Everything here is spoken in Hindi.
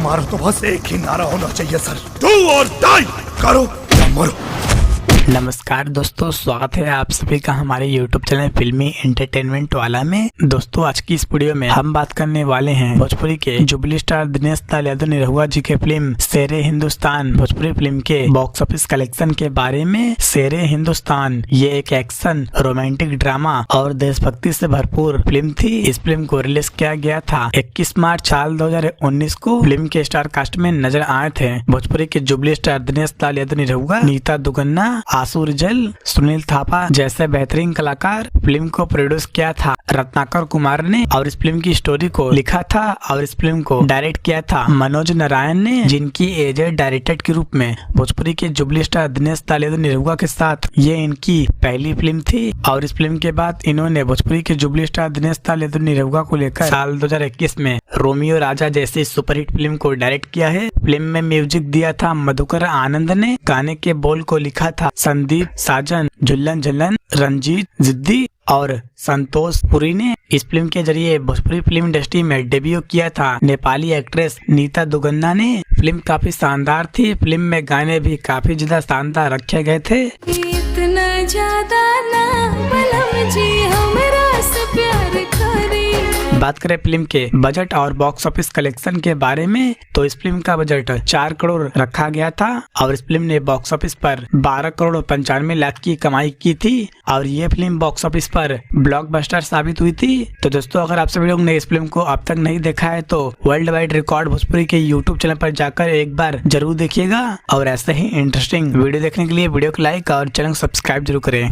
हमारा तो बस एक ही नारा होना चाहिए सर, डू और डाई, करो या मरो। नमस्कार दोस्तों, स्वागत है आप सभी का हमारे YouTube चैनल फिल्मी एंटरटेनमेंट वाला में। दोस्तों आज की इस वीडियो में हम बात करने वाले हैं भोजपुरी के जुबली स्टार दिनेश लाल यादव निरहुआ जी के फिल्म शेरे हिंदुस्तान भोजपुरी फिल्म के बॉक्स ऑफिस कलेक्शन के बारे में। शेरे हिंदुस्तान ये एक एक्शन, रोमांटिक ड्रामा और देशभक्ति से भरपूर फिल्म थी। इस फिल्म को रिलीज किया गया था 21 मार्च साल 2019 को। फिल्म के स्टार कास्ट में नजर आए थे भोजपुरी के जुबली स्टार दिनेश लाल यादव निरहुआ, नीता दुगन्ना, आशु रिजल, सुनील थापा जैसे बेहतरीन कलाकार। फिल्म को प्रोड्यूस किया था रत्नाकर कुमार ने और इस फिल्म की स्टोरी को लिखा था और इस फिल्म को डायरेक्ट किया था मनोज नारायण ने, जिनकी एजेड डायरेक्टर के रूप में भोजपुरी के जुबली स्टार दिनेश लाल यादव निरहुआ के साथ ये इनकी पहली फिल्म थी। और इस फिल्म के बाद इन्होंने भोजपुरी के जुबली स्टार दिनेश लाल यादव निरहुआ को लेकर साल 2021 में रोमियो राजा जैसी सुपरहिट फिल्म को डायरेक्ट किया है। फिल्म में म्यूजिक दिया था मधुकर आनंद ने, गाने के बोल को लिखा था संदीप साजन, झुल्लन झुल्लन, रंजीत जिद्दी और संतोष पुरी ने। इस फिल्म के जरिए भोजपुरी फिल्म इंडस्ट्री में डेब्यू किया था नेपाली एक्ट्रेस नीता दुगन्ना ने। फिल्म काफी शानदार थी, फिल्म में गाने भी काफी ज्यादा शानदार रखे गए थे। इतना ज्यादा ना बलम जी हमरा से प्यार करे। बात करें फिल्म के बजट और बॉक्स ऑफिस कलेक्शन के बारे में तो इस फिल्म का बजट 4 करोड़ रखा गया था और इस फिल्म ने बॉक्स ऑफिस पर 12 करोड़ 95 लाख की कमाई की थी और ये फिल्म बॉक्स ऑफिस पर ब्लॉकबस्टर साबित हुई थी। तो दोस्तों अगर आप सभी लोग ने इस फिल्म को अब तक नहीं देखा है तो वर्ल्ड वाइड रिकॉर्ड भोजपुरी के YouTube चैनल पर जाकर एक बार जरूर देखिएगा और ऐसे ही इंटरेस्टिंग वीडियो देखने के लिए वीडियो को लाइक और चैनल को सब्सक्राइब जरूर करें।